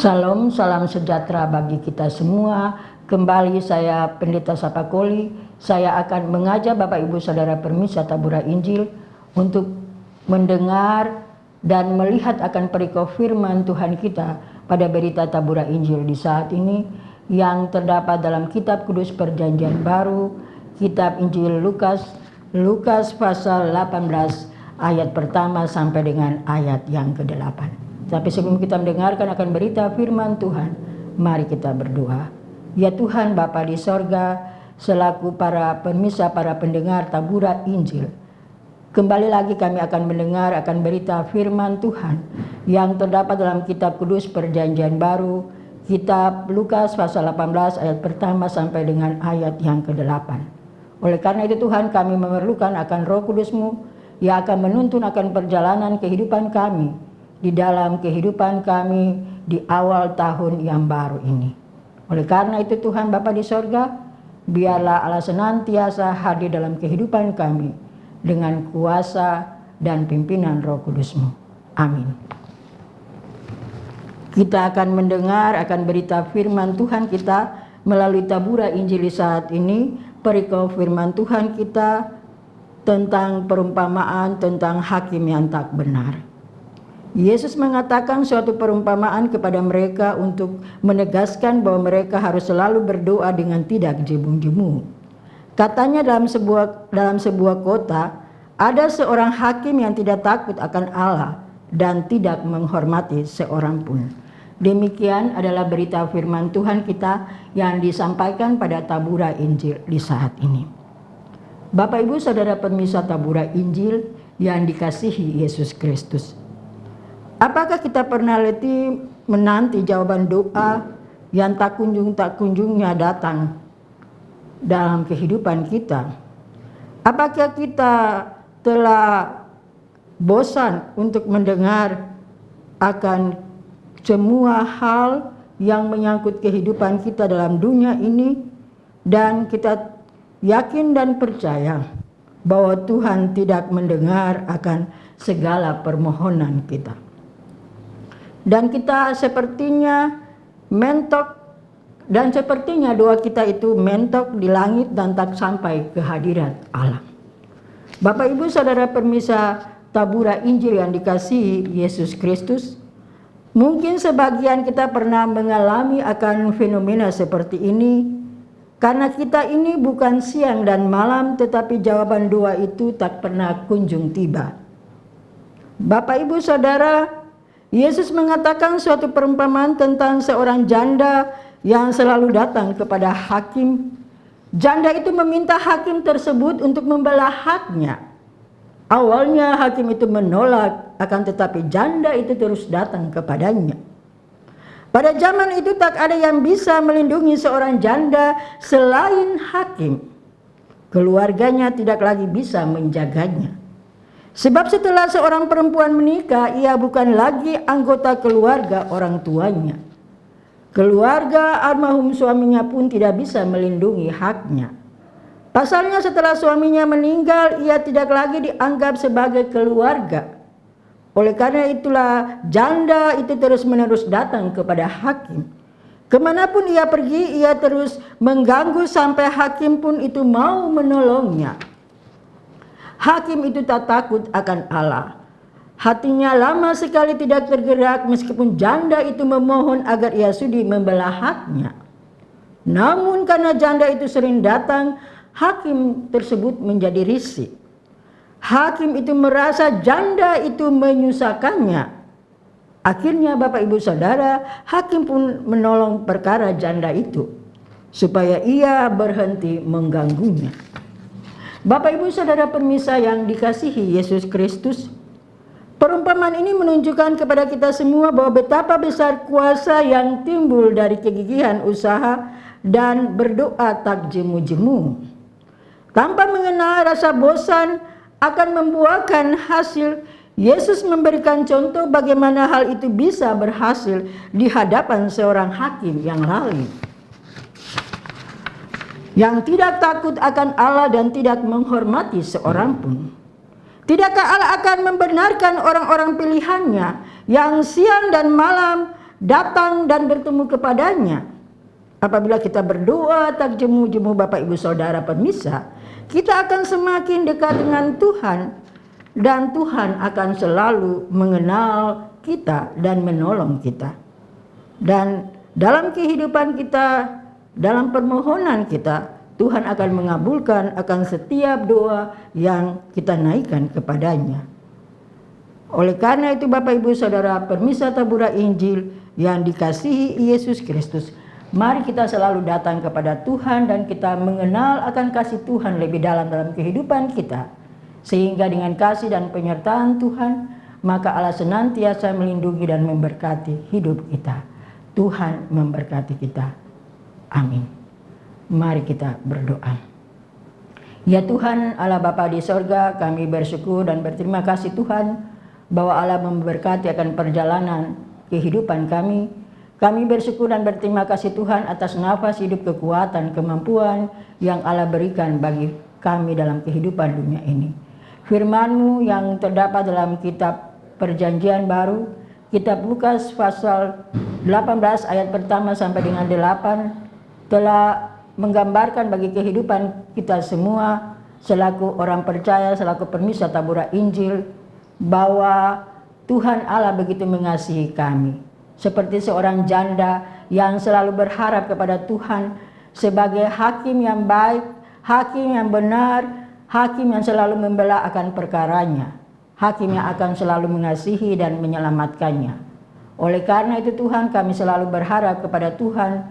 Salam, salam sejahtera bagi kita semua. Kembali saya Pendeta Sapakoli. Saya akan mengajak Bapak Ibu Saudara Permisa Tabura Injil untuk mendengar dan melihat akan perikop firman Tuhan kita pada berita Tabura Injil di saat ini yang terdapat dalam Kitab Kudus Perjanjian Baru, Kitab Injil Lukas pasal 18 ayat pertama sampai dengan ayat yang ke-8. Tapi sebelum kita mendengarkan akan berita firman Tuhan, mari kita berdoa. Ya Tuhan Bapa di sorga, selaku para permisa, para pendengar Tabura Injil, kembali lagi kami akan mendengar akan berita firman Tuhan yang terdapat dalam Kitab Kudus Perjanjian Baru, Kitab Lukas pasal 18 ayat pertama sampai dengan ayat yang ke-8. Oleh karena itu Tuhan, kami memerlukan akan Roh Kudus-Mu yang akan menuntun akan perjalanan kehidupan kami di dalam kehidupan kami di awal tahun yang baru ini. Oleh karena itu Tuhan Bapa di sorga, biarlah Allah senantiasa hadir dalam kehidupan kami dengan kuasa dan pimpinan Roh Kudus-Mu. Amin. Kita akan mendengar akan berita firman Tuhan kita melalui Tabura Injil saat ini. Perikop firman Tuhan kita tentang perumpamaan tentang hakim yang tak benar. Yesus mengatakan suatu perumpamaan kepada mereka untuk menegaskan bahwa mereka harus selalu berdoa dengan tidak jemu-jemu. Katanya dalam sebuah kota ada seorang hakim yang tidak takut akan Allah dan tidak menghormati seorang pun. Demikian adalah berita firman Tuhan kita yang disampaikan pada Tabura Injil di saat ini. Bapak Ibu Saudara Permisa Tabura Injil yang dikasihi Yesus Kristus. Apakah kita pernah letih menanti jawaban doa yang tak kunjungnya datang dalam kehidupan kita? Apakah kita telah bosan untuk mendengar akan semua hal yang menyangkut kehidupan kita dalam dunia ini, dan kita yakin dan percaya bahwa Tuhan tidak mendengar akan segala permohonan kita? Dan kita sepertinya mentok, dan sepertinya doa kita itu mentok di langit dan tak sampai ke hadirat Allah. Bapak Ibu Saudara Permisa Tabura Injil yang dikasihi Yesus Kristus, mungkin sebagian kita pernah mengalami akan fenomena seperti ini, karena kita ini bukan siang dan malam, tetapi jawaban doa itu tak pernah kunjung tiba. Bapak Ibu Saudara, Yesus mengatakan suatu perumpamaan tentang seorang janda yang selalu datang kepada hakim. Janda itu meminta hakim tersebut untuk membelah haknya. Awalnya hakim itu menolak, akan tetapi janda itu terus datang kepadanya. Pada zaman itu tak ada yang bisa melindungi seorang janda selain hakim. Keluarganya tidak lagi bisa menjaganya. Sebab setelah seorang perempuan menikah, ia bukan lagi anggota keluarga orang tuanya. Keluarga almarhum suaminya pun tidak bisa melindungi haknya. Pasalnya setelah suaminya meninggal, ia tidak lagi dianggap sebagai keluarga. Oleh karena itulah janda itu terus-menerus datang kepada hakim. Kemanapun ia pergi, ia terus mengganggu sampai hakim pun itu mau menolongnya. Hakim itu tak takut akan Allah. Hatinya lama sekali tidak tergerak meskipun janda itu memohon agar ia sudi membelah haknya. Namun karena janda itu sering datang, hakim tersebut menjadi risih. Hakim itu merasa janda itu menyusahkannya. Akhirnya Bapak Ibu Saudara, hakim pun menolong perkara janda itu supaya ia berhenti mengganggunya. Bapak Ibu Saudara Permisa yang dikasihi Yesus Kristus, perumpamaan ini menunjukkan kepada kita semua bahwa betapa besar kuasa yang timbul dari kegigihan usaha dan berdoa tak jemu-jemu. Tanpa mengenal rasa bosan akan membuahkan hasil, Yesus memberikan contoh bagaimana hal itu bisa berhasil di hadapan seorang hakim yang lalim, yang tidak takut akan Allah dan tidak menghormati seorang pun. Tidakkah Allah akan membenarkan orang-orang pilihannya yang siang dan malam datang dan bertemu kepadanya. Apabila kita berdoa tak jemu-jemu Bapak Ibu Saudara pemirsa, kita akan semakin dekat dengan Tuhan, dan Tuhan akan selalu mengenal kita dan menolong kita. Dan dalam kehidupan kita, dalam permohonan kita, Tuhan akan mengabulkan akan setiap doa yang kita naikkan kepadanya. Oleh karena itu Bapak Ibu Saudara pemirsa Tabura Injil yang dikasihi Yesus Kristus, mari kita selalu datang kepada Tuhan dan kita mengenal akan kasih Tuhan lebih dalam kehidupan kita. Sehingga dengan kasih dan penyertaan Tuhan, maka Allah senantiasa melindungi dan memberkati hidup kita. Tuhan memberkati kita. Amin. Mari kita berdoa. Ya Tuhan Allah Bapa di sorga, kami bersyukur dan berterima kasih Tuhan bahwa Allah memberkati akan perjalanan kehidupan kami. Kami bersyukur dan berterima kasih Tuhan atas nafas hidup, kekuatan, kemampuan yang Allah berikan bagi kami dalam kehidupan dunia ini. Firman-Mu yang terdapat dalam kitab Perjanjian Baru, kitab Lukas pasal 18 ayat pertama sampai dengan 8 telah menggambarkan bagi kehidupan kita semua selaku orang percaya, selaku pemirsa Tabura Injil, bahwa Tuhan Allah begitu mengasihi kami. Seperti seorang janda yang selalu berharap kepada Tuhan sebagai hakim yang baik, hakim yang benar, hakim yang selalu membela akan perkaranya, hakim yang akan selalu mengasihi dan menyelamatkannya. Oleh karena itu Tuhan, kami selalu berharap kepada Tuhan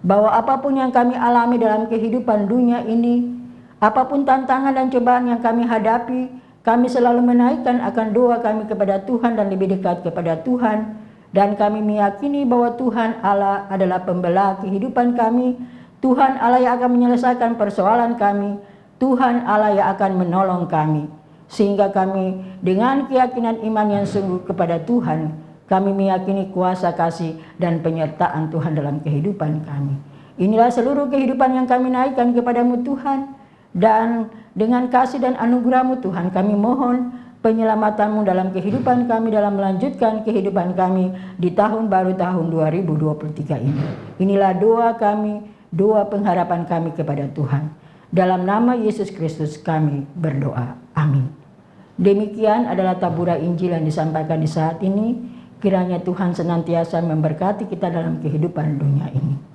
bahwa apapun yang kami alami dalam kehidupan dunia ini, apapun tantangan dan cobaan yang kami hadapi, kami selalu menaikkan akan doa kami kepada Tuhan dan lebih dekat kepada Tuhan. Dan kami meyakini bahwa Tuhan Allah adalah pembela kehidupan kami. Tuhan Allah yang akan menyelesaikan persoalan kami. Tuhan Allah yang akan menolong kami. Sehingga kami dengan keyakinan iman yang sungguh kepada Tuhan, kami meyakini kuasa kasih dan penyertaan Tuhan dalam kehidupan kami. Inilah seluruh kehidupan yang kami naikkan kepadamu Tuhan. Dan dengan kasih dan anugerah-Mu Tuhan, kami mohon penyelamatan-Mu dalam kehidupan kami, dalam melanjutkan kehidupan kami di tahun baru tahun 2023 ini. Inilah doa kami, doa pengharapan kami kepada Tuhan. Dalam nama Yesus Kristus kami berdoa. Amin. Demikian adalah Tabura Injil yang disampaikan di saat ini. Kiranya Tuhan senantiasa memberkati kita dalam kehidupan dunia ini.